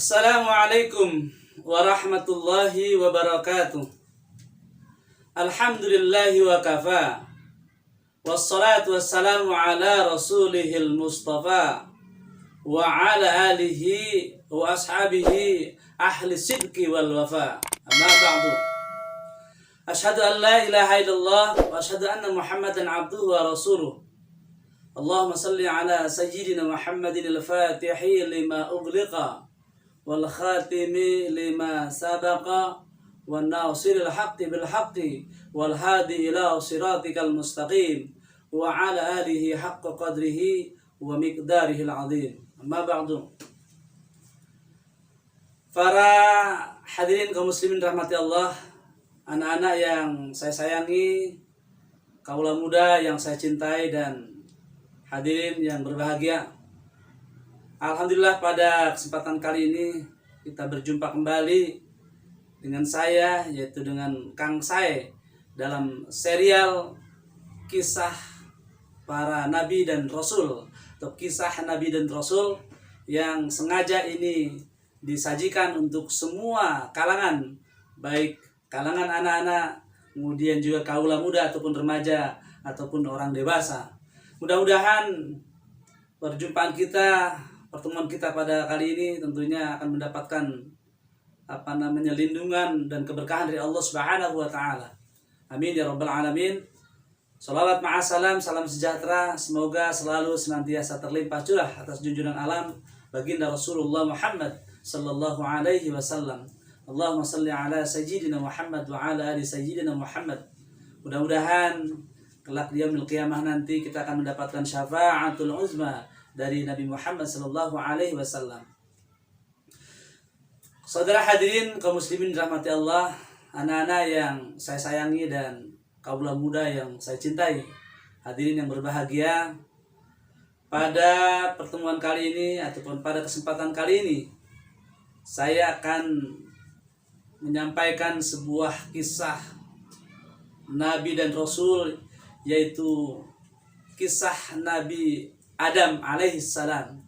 Assalamualaikum warahmatullahi wabarakatuh. Alhamdulillahi wa kafa. Wassalatu wassalamu ala rasulihil mustafa wa ala alihi wa ashabihi ahli sidqi wal wafa. Amma ba'du. Ashhadu an la ilaha illallah wa ashhadu anna Muhammadan abduhu wa rasuluh. Allahumma salli ala sayyidina Muhammadin al-fatihi lima ughliqa wal khatimi lima sabaqa wan nasiril haqqi bil haqqi wal hadi ila siratikal mustaqim wa ala alihi haqqa qadrihi wa miqdarihi al-azim. Amma ba'du. Para hadirin kaum muslimin rahmati Allah, anak-anak yang saya sayangi, kaula muda yang saya cintai, dan hadirin yang berbahagia. Alhamdulillah, pada kesempatan kali ini kita berjumpa kembali dengan saya, yaitu dengan Kang Sae, dalam serial kisah para nabi dan rasul, atau kisah nabi dan rasul yang sengaja ini disajikan untuk semua kalangan, baik kalangan anak-anak, kemudian juga kaula muda ataupun remaja ataupun orang dewasa. Mudah-mudahan pertemuan kita pada kali ini tentunya akan mendapatkan lindungan dan keberkahan dari Allah Subhanahu wa taala. Amin ya rabbal alamin. Shalawat ma'asalam, salam sejahtera semoga selalu senantiasa terlimpah curah atas junjungan alam baginda Rasulullah Muhammad sallallahu alaihi wasallam. Allahumma salli ala sayyidina Muhammad wa ala ali sayyidina Muhammad. Mudah-mudahan kelak di yaumil qiyamah nanti kita akan mendapatkan syafaatul uzma dari Nabi Muhammad sallallahu alaihi wasallam. Saudara hadirin kaum muslimin rahmati Allah, anak-anak yang saya sayangi dan kaula muda yang saya cintai, hadirin yang berbahagia, pada pertemuan kali ini ataupun pada kesempatan kali ini saya akan menyampaikan sebuah kisah nabi dan rasul, yaitu kisah Nabi Adam alaihissalam.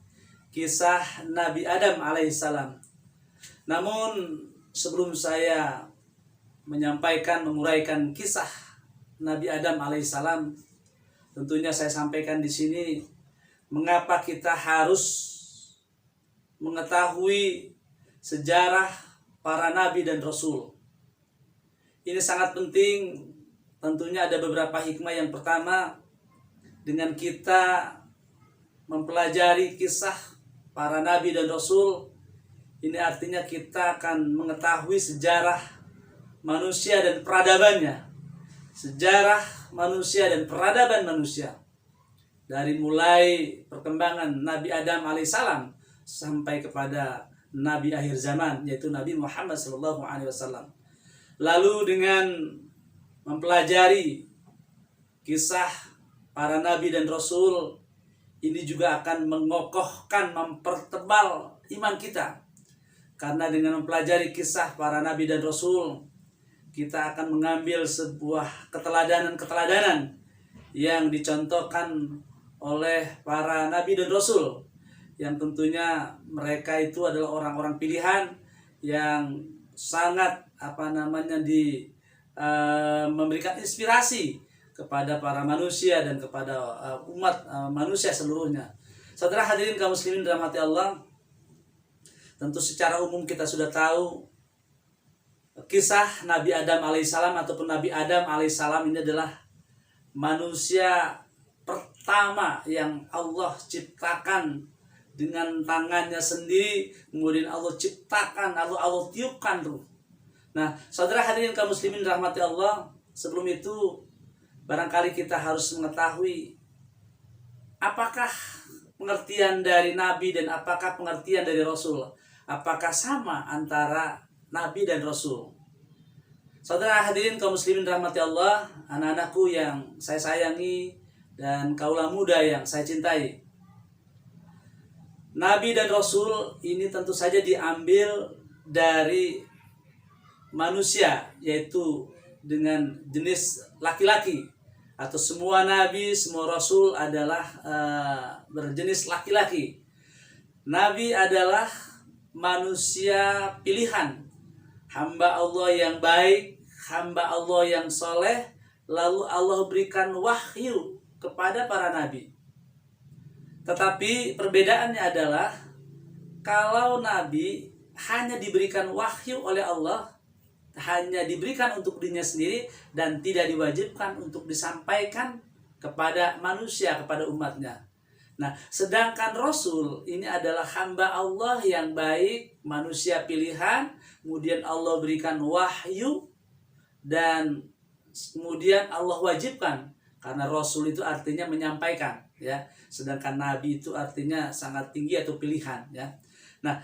Kisah Nabi Adam alaihissalam. Namun sebelum saya menguraikan kisah Nabi Adam alaihissalam, tentunya saya sampaikan di sini mengapa kita harus mengetahui sejarah para nabi dan rasul. Ini sangat penting. Tentunya ada beberapa hikmah. Yang pertama, dengan kita mempelajari kisah para nabi dan rasul, ini artinya kita akan mengetahui sejarah manusia dan peradabannya. Sejarah manusia dan peradaban manusia. Dari mulai perkembangan Nabi Adam alaihissalam sampai kepada Nabi akhir zaman, yaitu Nabi Muhammad sallallahu alaihi wasallam. Lalu dengan mempelajari kisah para nabi dan rasul, ini juga akan mengokohkan, mempertebal iman kita. Karena dengan mempelajari kisah para nabi dan rasul, kita akan mengambil sebuah keteladanan-keteladanan yang dicontohkan oleh para nabi dan rasul, yang tentunya mereka itu adalah orang-orang pilihan yang sangat memberikan inspirasi kepada para manusia dan kepada umat manusia seluruhnya. Saudara hadirin kaum muslimin rahmati Allah, tentu secara umum kita sudah tahu kisah Nabi Adam alaihissalam ataupun Nabi Adam alaihissalam ini adalah manusia pertama yang Allah ciptakan dengan tangannya sendiri, kemudian Allah ciptakan, Allah tiupkan ruh. Nah, saudara hadirin kaum muslimin rahmati Allah, sebelum itu barangkali kita harus mengetahui apakah pengertian dari nabi dan apakah pengertian dari rasul. Apakah sama antara nabi dan rasul? Saudara hadirin kaum muslimin rahmati Allah, anak-anakku yang saya sayangi dan kaula muda yang saya cintai. Nabi dan rasul ini tentu saja diambil dari manusia, yaitu dengan jenis laki-laki, atau semua nabi, semua rasul adalah berjenis laki-laki. Nabi adalah manusia pilihan, hamba Allah yang baik, hamba Allah yang soleh, lalu Allah berikan wahyu kepada para nabi. Tetapi perbedaannya adalah kalau nabi hanya diberikan wahyu oleh Allah, hanya diberikan untuk dirinya sendiri dan tidak diwajibkan untuk disampaikan kepada manusia, kepada umatnya. Nah, sedangkan Rasul ini adalah hamba Allah yang baik, manusia pilihan, kemudian Allah berikan wahyu dan kemudian Allah wajibkan, karena Rasul itu artinya menyampaikan, ya. Sedangkan Nabi itu artinya sangat tinggi atau pilihan, ya. Nah,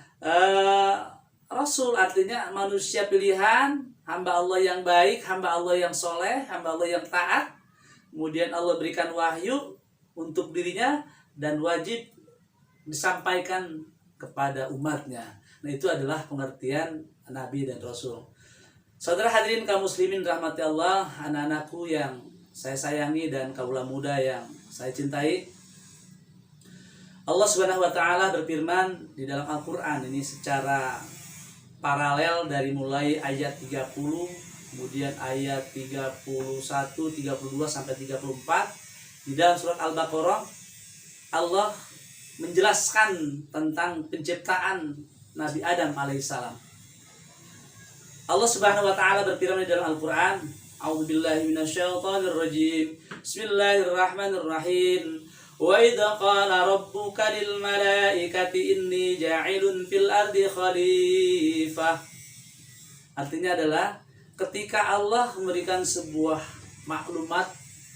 Rasul artinya manusia pilihan, hamba Allah yang baik, hamba Allah yang soleh, hamba Allah yang taat. Kemudian Allah berikan wahyu untuk dirinya dan wajib disampaikan kepada umatnya. Nah, itu adalah pengertian Nabi dan Rasul. Saudara hadirin kaum muslimin rahmati Allah, anak-anakku yang saya sayangi dan kaula muda yang saya cintai. Allah Subhanahu wa taala berfirman di dalam Al-Qur'an ini secara paralel dari mulai ayat 30, kemudian ayat 31, 32 sampai 34 di dalam surat Al-Baqarah. Allah menjelaskan tentang penciptaan Nabi Adam alaihissalam. Allah Subhanahu wa taala berfirman di dalam Al-Qur'an, A'udzubillahi minasyaitonirrajim. Bismillahirrahmanirrahim. Wa idza qala rabbuka lil malaikati inni ja'ilun fil ardi khalifah. Artinya adalah ketika Allah memberikan sebuah maklumat,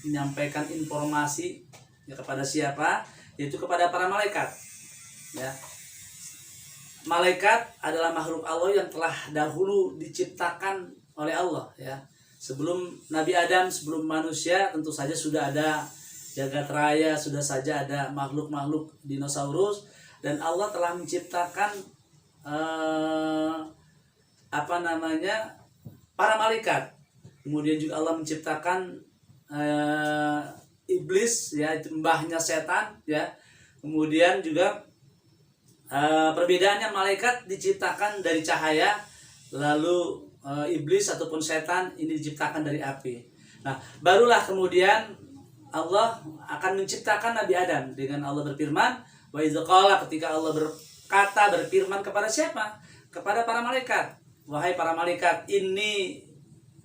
menyampaikan informasi ya kepada siapa? Yaitu kepada para malaikat. Ya. Malaikat adalah makhluk Allah yang telah dahulu diciptakan oleh Allah, ya. Sebelum Nabi Adam, sebelum manusia, tentu saja sudah ada jagat raya, sudah saja ada makhluk-makhluk dinosaurus, dan Allah telah menciptakan para malaikat. Kemudian juga Allah menciptakan iblis, ya, itu mbahnya setan, ya. Kemudian juga perbedaannya malaikat diciptakan dari cahaya, lalu iblis ataupun setan ini diciptakan dari api. Nah, barulah kemudian Allah akan menciptakan Nabi Adam dengan Allah berfirman, wa idza qala, ketika Allah berfirman kepada siapa? Kepada para malaikat. Wahai para malaikat, inni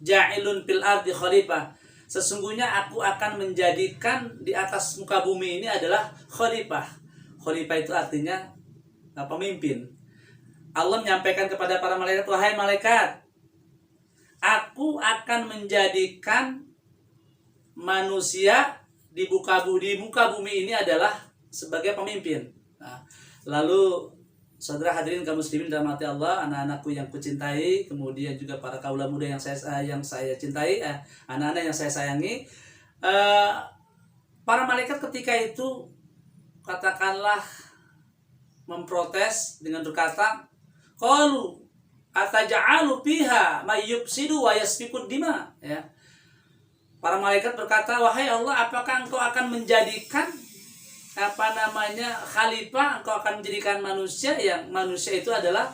ja'ilun fil ardi khalifah. Sesungguhnya aku akan menjadikan di atas muka bumi ini adalah khalifah. Khalifah itu artinya pemimpin. Allah menyampaikan kepada para malaikat, wahai malaikat, aku akan menjadikan manusia di muka bumi ini adalah sebagai pemimpin. Nah, lalu saudara hadirin kaum muslimin rahmati Allah, anak-anakku yang kucintai, kemudian juga para kaula muda yang saya cintai, anak-anak yang saya sayangi, para malaikat ketika itu katakanlah memprotes dengan berkata, qalu ataj'alu fiha may yufsidu wa yasfikud dima, ya. Para malaikat berkata, wahai Allah, apakah engkau akan menjadikan khalifah, engkau akan menjadikan manusia yang manusia itu adalah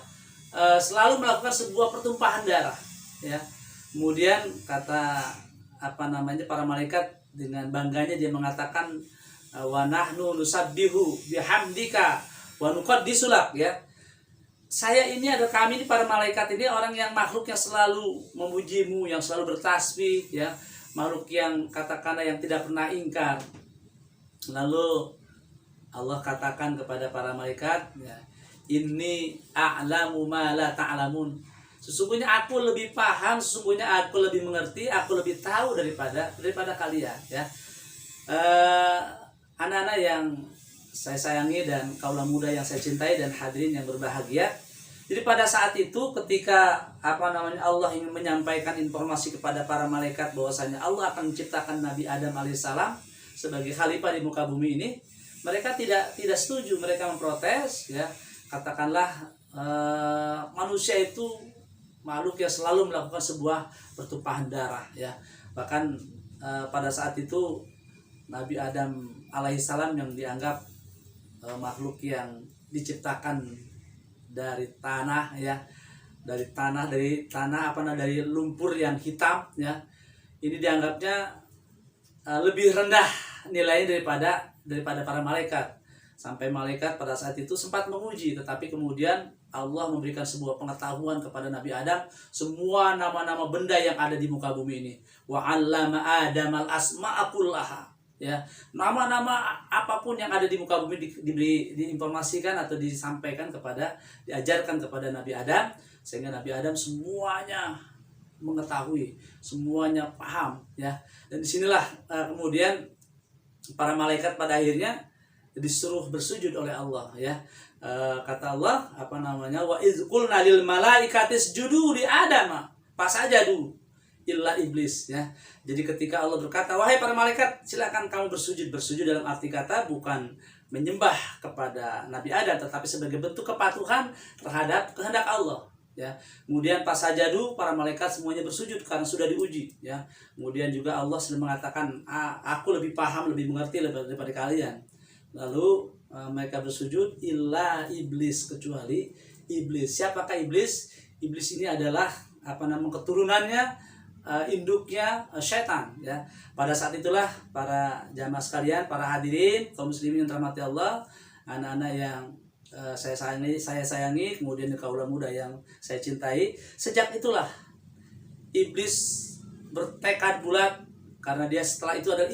selalu melakukan sebuah pertumpahan darah, ya. Kemudian kata para malaikat dengan bangganya dia mengatakan, wa nahnu nusabbihu bihamdika wa nuqaddisu lak, ya. Kami ini para malaikat ini orang yang makhluk yang selalu memujimu, yang selalu bertasbih, ya. Makhluk yang katakanlah yang tidak pernah ingkar. Lalu Allah katakan kepada para malaikat, ya, inni a'lamu ma la ta'lamun. Sesungguhnya aku lebih paham, sesungguhnya aku lebih mengerti, aku lebih tahu daripada kalian, ya. Anak-anak yang saya sayangi dan kaula muda yang saya cintai dan hadirin yang berbahagia. Jadi pada saat itu ketika Allah ingin menyampaikan informasi kepada para malaikat bahwasanya Allah akan menciptakan Nabi Adam alaihissalam sebagai khalifah di muka bumi ini, mereka tidak setuju, mereka memprotes, ya. Katakanlah manusia itu makhluk yang selalu melakukan sebuah pertumpahan darah, ya. Bahkan pada saat itu Nabi Adam alaihissalam yang dianggap makhluk yang diciptakan dari tanah ya, dari lumpur yang hitam ya. Ini dianggapnya lebih rendah nilainya daripada para malaikat. Sampai malaikat pada saat itu sempat menguji, tetapi kemudian Allah memberikan sebuah pengetahuan kepada Nabi Adam semua nama-nama benda yang ada di muka bumi ini. Wa 'allama Adamal asma'a kullaha. Ya, nama-nama apapun yang ada di muka bumi diinformasikan atau diajarkan kepada Nabi Adam, sehingga Nabi Adam semuanya mengetahui, semuanya paham ya. Dan disinilah kemudian para malaikat pada akhirnya disuruh bersujud oleh Allah ya. Kata Allah wa iz qulna lil malaikati isjudu li adama fasajadu illa iblis ya. Jadi ketika Allah berkata, wahai para malaikat, silakan kamu bersujud dalam arti kata bukan menyembah kepada Nabi Adam, tetapi sebagai bentuk kepatuhan terhadap kehendak Allah ya. Kemudian pas sajadu, para malaikat semuanya bersujud karena sudah diuji ya. Kemudian juga Allah sudah mengatakan, aku lebih paham, lebih mengerti daripada kalian. Lalu mereka bersujud illa iblis, kecuali iblis. Siapakah iblis? Iblis ini adalah keturunannya, induknya syaitan ya. Pada saat itulah para jamaah sekalian, para hadirin kaum muslimin yang dirahmati Allah, anak-anak yang saya sayangi, kemudian kaula muda yang saya cintai, sejak itulah iblis bertekad bulat, karena dia setelah itu adalah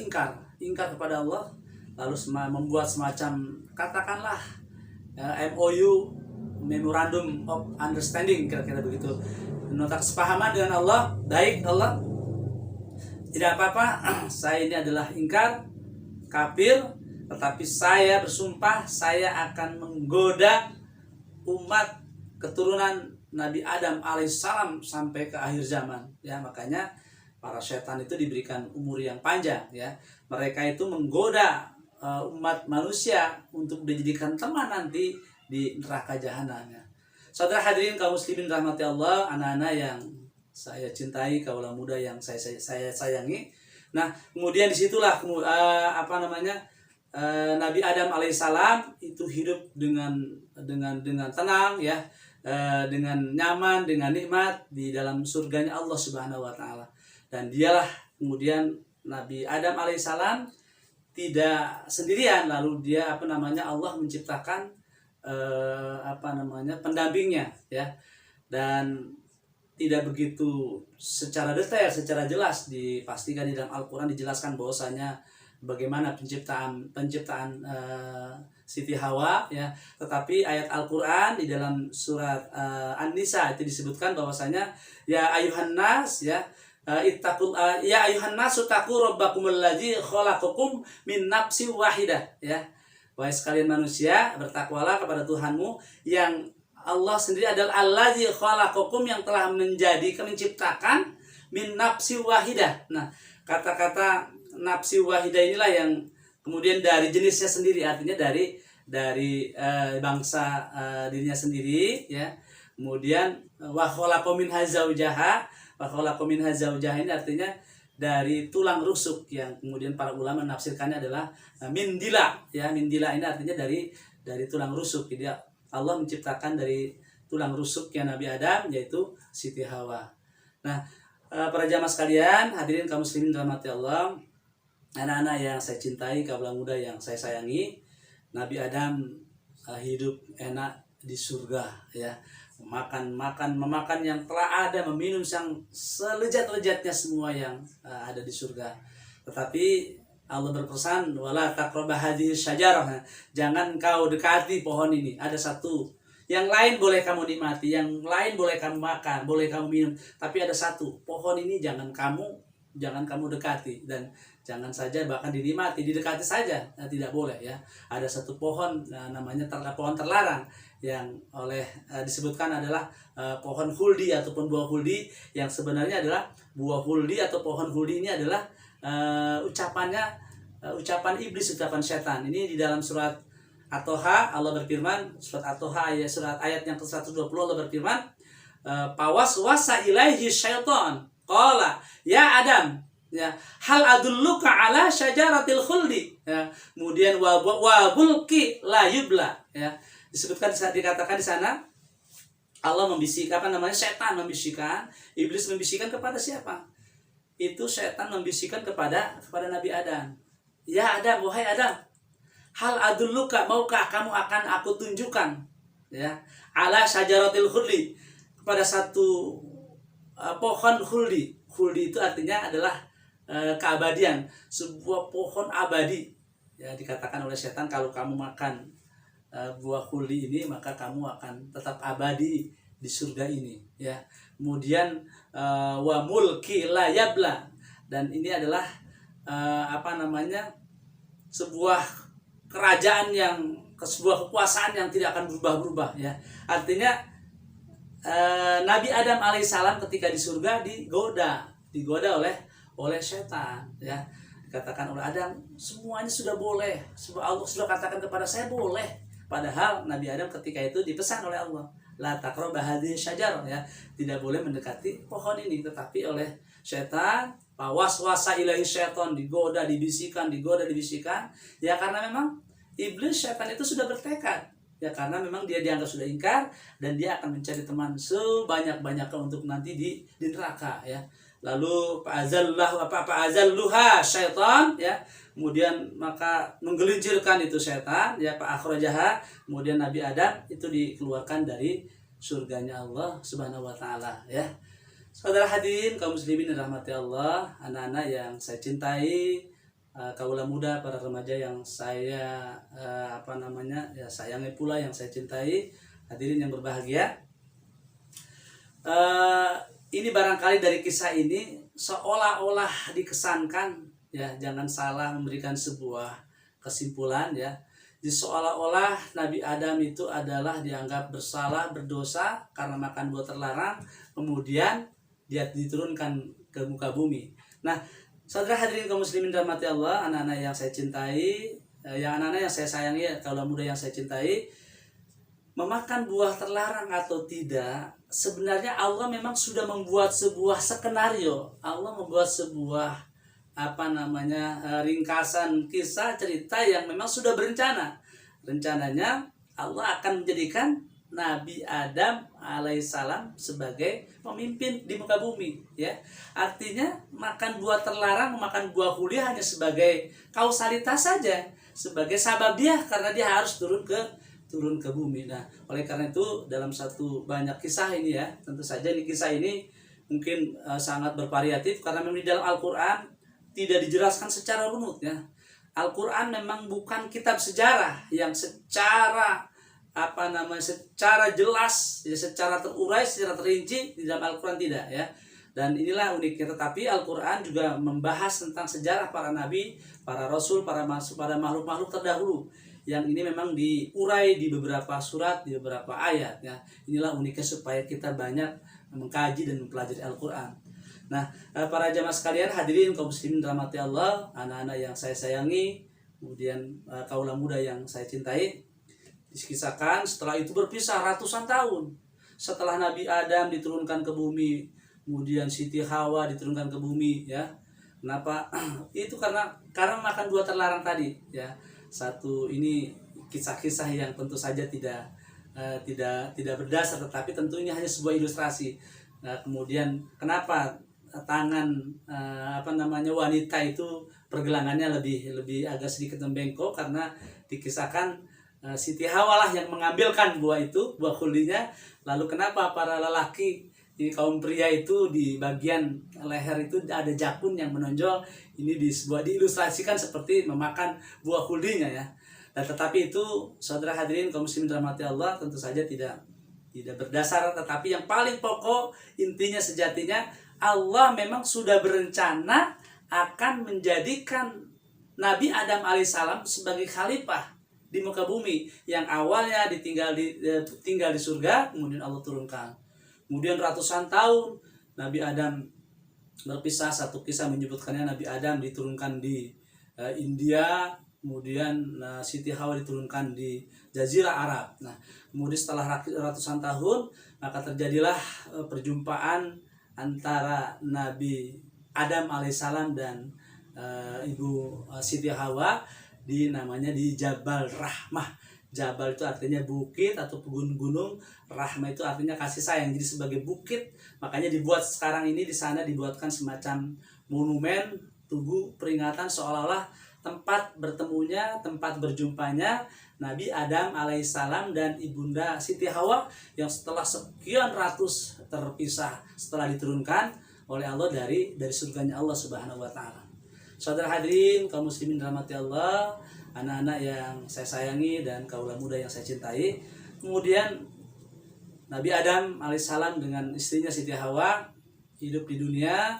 ingkar kepada Allah, lalu membuat semacam katakanlah MOU, Memorandum of Understanding, kira-kira begitu, nota kesepahaman dengan Allah. Baik Allah, tidak apa-apa, saya ini adalah ingkar, kafir, tetapi saya bersumpah saya akan menggoda umat keturunan Nabi Adam alaihissalam sampai ke akhir zaman ya. Makanya para setan itu diberikan umur yang panjang ya. Mereka itu menggoda umat manusia untuk dijadikan teman nanti di neraka jahanam ya. Saudara hadirin kaum muslimin rahmati Allah, anak-anak yang saya cintai, kaula muda yang saya sayangi. Nah, kemudian disitulah Nabi Adam alaihissalam itu hidup dengan tenang ya, dengan nyaman, dengan nikmat di dalam surganya Allah Subhanahu wa taala. Dan dialah kemudian Nabi Adam alaihissalam tidak sendirian, lalu dia Allah menciptakan pendampingnya ya. Dan tidak begitu secara detail, secara jelas dipastikan di dalam Al-Qur'an, dijelaskan bahwasanya bagaimana penciptaan Siti Hawa ya. Tetapi ayat Al-Qur'an di dalam surat An-Nisa itu disebutkan bahwasanya ya ayuhan nas ya, ya ayuhan nasu taqu rabbakumul ladzi khalaqakum min nafsin wahidah ya. Wahai sekalian manusia, bertakwalah kepada Tuhanmu yang Allah sendiri adalah allazi khalaqakum, yang telah menciptakan min nafsi wahidah. Nah, kata-kata nafsi wahidah inilah yang kemudian dari jenisnya sendiri, artinya dari bangsa dirinya sendiri ya. Kemudian wa khalaqa minha zaujaha, ini artinya dari tulang rusuk, yang kemudian para ulama menafsirkannya adalah mindila ya. Mindila ini artinya dari tulang rusuk. Jadi Allah menciptakan dari tulang rusuknya Nabi Adam, yaitu Siti Hawa. Nah, para jamaah sekalian, hadirin kaum muslimin rahmati Allah, anak-anak yang saya cintai, kaula muda yang saya sayangi, Nabi Adam hidup enak di surga ya. Memakan yang telah ada, meminum yang selezat-lezatnya semua yang ada di surga. Tetapi Allah berpesan, wala taqrabu hadhihi syajarah, jangan kau dekati pohon ini. Ada satu, yang lain boleh kamu nikmati, yang lain boleh kamu makan, boleh kamu minum, tapi ada satu, pohon ini jangan kamu dekati, dan jangan saja bahkan dinikmati, didekati saja tidak boleh ya. Ada satu pohon namanya pohon terlarang, yang disebutkan adalah pohon huldi ataupun buah huldi, yang sebenarnya adalah buah huldi atau pohon huldi ini adalah ucapan iblis, ucapan setan. Ini di dalam surat At-Toha Allah berfirman, surat At-Toha ayat yang ke-120 Allah berfirman, pawaswasa ilaihi syaitan qala ya Adam ya hal adulluka ala syajaratil khuldi ya. Kemudian wa bulki la yubla ya. Dikatakan di sana Allah membisikkan, setan membisikkan, iblis membisikkan kepada siapa? Itu setan membisikkan kepada Nabi Adam. Ya Adam, wahai Adam, hal adulluka, maukah kamu akan aku tunjukkan, ya, ala syajaratil khuldi, kepada satu pohon khuldi. Khuldi itu artinya adalah keabadian, sebuah pohon abadi. Ya, dikatakan oleh setan, kalau kamu makan buah khuldi ini maka kamu akan tetap abadi di surga ini, ya. Kemudian wa mulki la yabla, dan ini adalah sebuah kerajaan sebuah kekuasaan yang tidak akan berubah-ubah, ya. Artinya Nabi Adam alaihissalam ketika di surga digoda oleh setan, ya. Dikatakan oleh Adam, semuanya sudah boleh, Allah sudah katakan kepada saya boleh. Padahal Nabi Adam ketika itu dipesan oleh Allah, la taqrabu hadhihi syajarah, ya, tidak boleh mendekati pohon ini. Tetapi oleh setan, waswasa ilahi syaitan, digoda dibisikkan, ya, karena memang iblis, setan itu sudah bertekad, ya, karena memang dia dianggap sudah ingkar dan dia akan mencari teman sebanyak-banyaknya untuk nanti di neraka, ya. Lalu fa'azalluha syaitan, ya, kemudian maka menggelincirkan itu setan, ya, akhrajaha, kemudian Nabi Adam itu dikeluarkan dari surganya Allah Subhanahu wa taala, ya. Saudara hadirin kaum muslimin dirahmati Allah, anak-anak yang saya cintai, kaula muda, para remaja yang saya sayangi pula, yang saya cintai, hadirin yang berbahagia. Ini barangkali dari kisah ini seolah-olah dikesankan, ya, jangan salah memberikan sebuah kesimpulan, ya. Jadi seolah-olah Nabi Adam itu adalah dianggap bersalah, berdosa karena makan buah terlarang, kemudian dia diturunkan ke muka bumi. Nah, saudara hadirin kaum muslimin rahmati Allah, anak-anak yang saya cintai, anak-anak yang saya sayangi, kaula muda yang saya cintai, memakan buah terlarang atau tidak, sebenarnya Allah memang sudah membuat sebuah skenario. Allah membuat sebuah ringkasan kisah cerita yang memang sudah berencana. Rencananya Allah akan menjadikan Nabi Adam alaihissalam sebagai pemimpin di muka bumi, ya. Artinya makan buah terlarang, memakan buah kuliah hanya sebagai kausalitas saja, sebagai sababiah, karena dia harus turun ke bumi. Nah, oleh karena itu dalam banyak kisah ini, ya, tentu saja kisah ini mungkin sangat bervariatif karena memang di dalam Al-Qur'an tidak dijelaskan secara runut, ya. Al-Qur'an memang bukan kitab sejarah yang secara jelas, ya, secara terurai, secara terinci. Di dalam Al-Qur'an tidak, ya. Dan inilah uniknya. Tetapi Al-Qur'an juga membahas tentang sejarah para nabi, para rasul, pada makhluk-makhluk terdahulu, yang ini memang diurai di beberapa surat, di beberapa ayat, ya. Inilah uniknya supaya kita banyak mengkaji dan mempelajari Al-Qur'an. Nah, para jamaah sekalian, hadirin kaum muslimin rahmati Allah, anak-anak yang saya sayangi, kemudian kaula muda yang saya cintai, dikisahkan setelah itu berpisah ratusan tahun. Setelah Nabi Adam diturunkan ke bumi, kemudian Siti Hawa diturunkan ke bumi, ya. Kenapa? Itu karena makan buah terlarang tadi, ya. Ini kisah-kisah yang tentu saja tidak berdasar, tetapi tentunya hanya sebuah ilustrasi. Kemudian kenapa tangan wanita itu pergelangannya lebih agak sedikit membengkok, karena dikisahkan Siti Hawa lah yang mengambilkan buah khuldinya. Lalu kenapa para lelaki, kaum pria itu di bagian leher itu ada jakun yang menonjol? Ini diilustrasikan seperti memakan buah khuldinya, ya. Dan tetapi itu, saudara hadirin kaum muslimin rahmati Allah, tentu saja tidak berdasar. Tetapi yang paling pokok, intinya, sejatinya, Allah memang sudah berencana akan menjadikan Nabi Adam alaihissalam sebagai khalifah di muka bumi, yang awalnya tinggal di surga, kemudian Allah turunkan. Kemudian ratusan tahun Nabi Adam berpisah. Satu kisah menyebutkannya Nabi Adam diturunkan di India, kemudian Siti Hawa diturunkan di Jazirah Arab. Nah, kemudian setelah ratusan tahun, maka terjadilah perjumpaan antara Nabi Adam alaihissalam dan ibu Siti Hawa namanya di Jabal Rahmah. Jabal itu artinya bukit atau gunung, rahmah itu artinya kasih sayang. Jadi sebagai bukit, makanya dibuat sekarang ini di sana dibuatkan semacam monumen, tugu peringatan seolah-olah tempat bertemunya, tempat berjumpanya Nabi Adam alaihissalam dan ibunda Siti Hawa yang setelah sekian ratus terpisah setelah diturunkan oleh Allah dari surganya Allah Subhanahu wa taala. Saudara hadirin kaum muslimin rahmati Allah, anak-anak yang saya sayangi dan kaula muda yang saya cintai. Kemudian Nabi Adam alaihissalam dengan istrinya Siti Hawa hidup di dunia.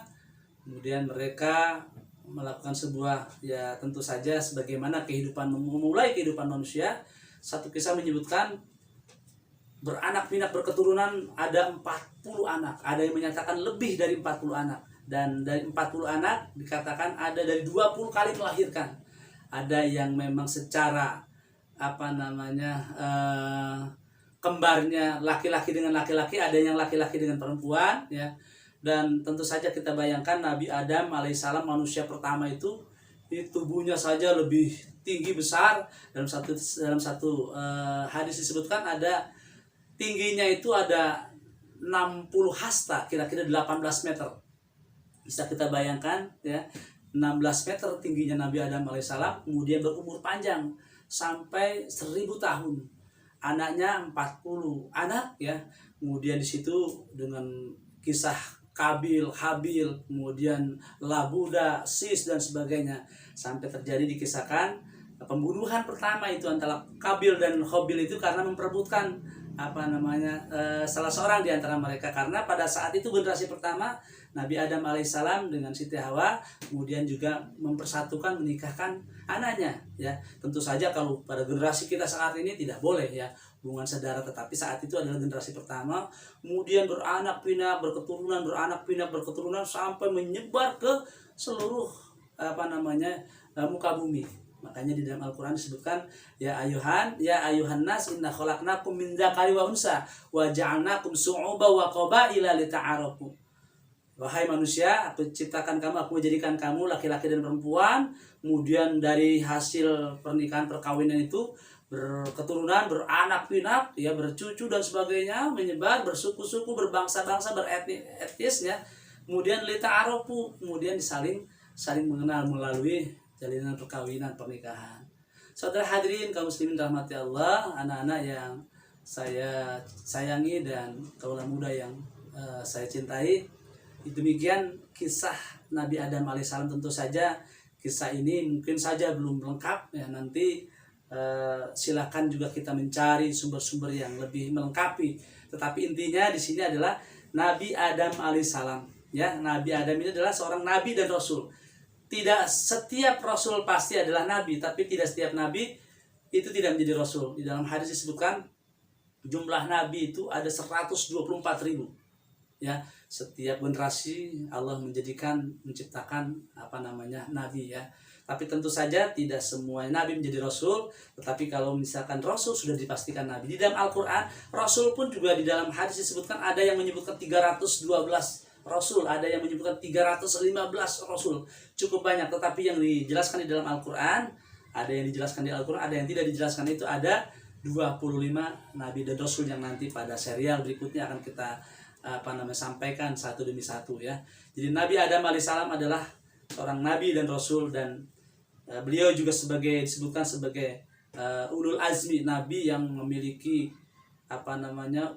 Kemudian mereka melakukan sebuah, ya tentu saja sebagaimana memulai kehidupan manusia. Satu kisah menyebutkan beranak pinak berketurunan ada 40 anak. Ada yang menyatakan lebih dari 40 anak. Dan dari 40 anak dikatakan ada dari 20 kali melahirkan. Ada yang memang secara kembarnya laki-laki dengan laki-laki, ada yang laki-laki dengan perempuan, ya. Dan tentu saja kita bayangkan Nabi Adam alaihissalam manusia pertama itu tubuhnya saja lebih tinggi besar. Dalam satu hadis disebutkan ada tingginya itu ada 60 hasta, kira-kira 18 meter. Bisa kita bayangkan, ya, 16 meter tingginya Nabi Adam alaihissalam, kemudian berumur panjang sampai 1000 tahun. Anaknya 40 anak, ya. Kemudian di situ dengan kisah Kabil, Habil, kemudian Labuda, Sis dan sebagainya, sampai terjadi dikisahkan pembunuhan pertama itu antara Kabil dan Habil itu karena memperebutkan salah seorang di antara mereka, karena pada saat itu generasi pertama Nabi Adam alaihissalam dengan Siti Hawa kemudian juga mempersatukan, menikahkan anaknya, ya. Tentu saja kalau pada generasi kita saat ini tidak boleh, ya, hubungan saudara, tetapi saat itu adalah generasi pertama, kemudian beranak pinak berketurunan sampai menyebar ke seluruh muka bumi. Makanya di dalam Al-Quran disebutkan ya ayuhan nas inna khalaqnakum min dzakari wa unsa wa ja'alnakum syu'uban wa qabaila lita'arafu. Wahai manusia, aku ciptakan kamu, aku menjadikan kamu laki-laki dan perempuan. Kemudian dari hasil pernikahan perkawinan itu berketurunan, beranak pinak, ya, bercucu dan sebagainya, menyebar, bersuku-suku, berbangsa-bangsa, beretnis, ya. Kemudian lita'arafu, kemudian saling mengenal melalui jalinan perkawinan, pernikahan. Saudara hadirin kaum muslimin rahmati Allah, anak-anak yang saya sayangi dan kaula muda yang saya cintai. Demikian kisah Nabi Adam alaihissalam. Tentu saja kisah ini mungkin saja belum lengkap, ya. Nanti silakan juga kita mencari sumber-sumber yang lebih melengkapi. Tetapi intinya di sini adalah Nabi Adam alaihissalam, ya. Nabi Adam ini adalah seorang nabi dan rasul. Tidak setiap rasul pasti adalah nabi, tapi tidak setiap nabi itu tidak menjadi rasul. Di dalam hadis disebutkan jumlah nabi itu ada 124.000. Ya, setiap generasi Allah menciptakan nabi, ya. Tapi tentu saja tidak semua nabi menjadi rasul, tetapi kalau misalkan rasul sudah dipastikan nabi. Di dalam Al-Qur'an, rasul pun juga di dalam hadis disebutkan ada yang menyebutkan 312 rasul, ada yang menyebutkan 315 rasul. Cukup banyak, tetapi yang dijelaskan di dalam Al-Qur'an, ada yang dijelaskan di Al-Qur'an, ada yang tidak dijelaskan. Itu ada 25 nabi dan rasul yang nanti pada serial berikutnya akan kita sampaikan satu demi satu, ya. Jadi Nabi Adam alaihissalam adalah seorang nabi dan rasul, dan beliau juga disebutkan sebagai ulul azmi, nabi yang memiliki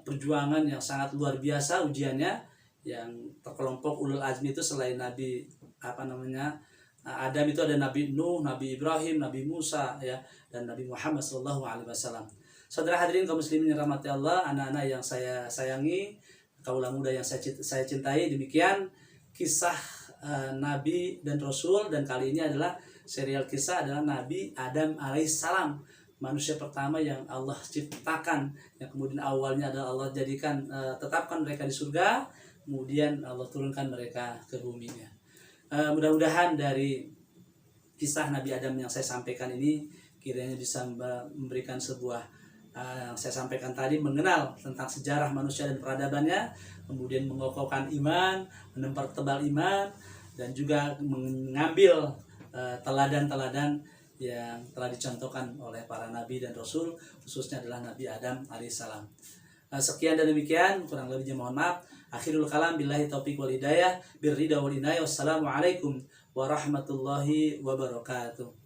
perjuangan yang sangat luar biasa ujiannya. Yang terkelompok ulul azmi itu selain Nabi Adam itu ada Nabi Nuh, Nabi Ibrahim, Nabi Musa, ya, dan Nabi Muhammad SAW. Saudara hadirin kaum muslimin yang rahmati Allah, anak-anak yang saya sayangi, kaula muda yang saya cintai, demikian kisah Nabi dan Rasul. Dan kali ini adalah serial kisah adalah Nabi Adam alaihissalam, manusia pertama yang Allah ciptakan, yang kemudian awalnya adalah Allah tetapkan mereka di surga, kemudian Allah turunkan mereka ke bumi. Mudah-mudahan dari kisah Nabi Adam yang saya sampaikan ini kiranya bisa memberikan sebuah yang saya sampaikan tadi, mengenal tentang sejarah manusia dan peradabannya, kemudian mengokohkan iman, mempertebal iman, dan juga mengambil teladan-teladan yang telah dicontohkan oleh para nabi dan rasul, khususnya adalah Nabi Adam alaihissalam. Sekian dan demikian, kurang lebihnya mohon maaf. Akhirul kalam, billahi taufiq wal hidayah, birrida wal inayah. Wassalamualaikum warahmatullahi wabarakatuh.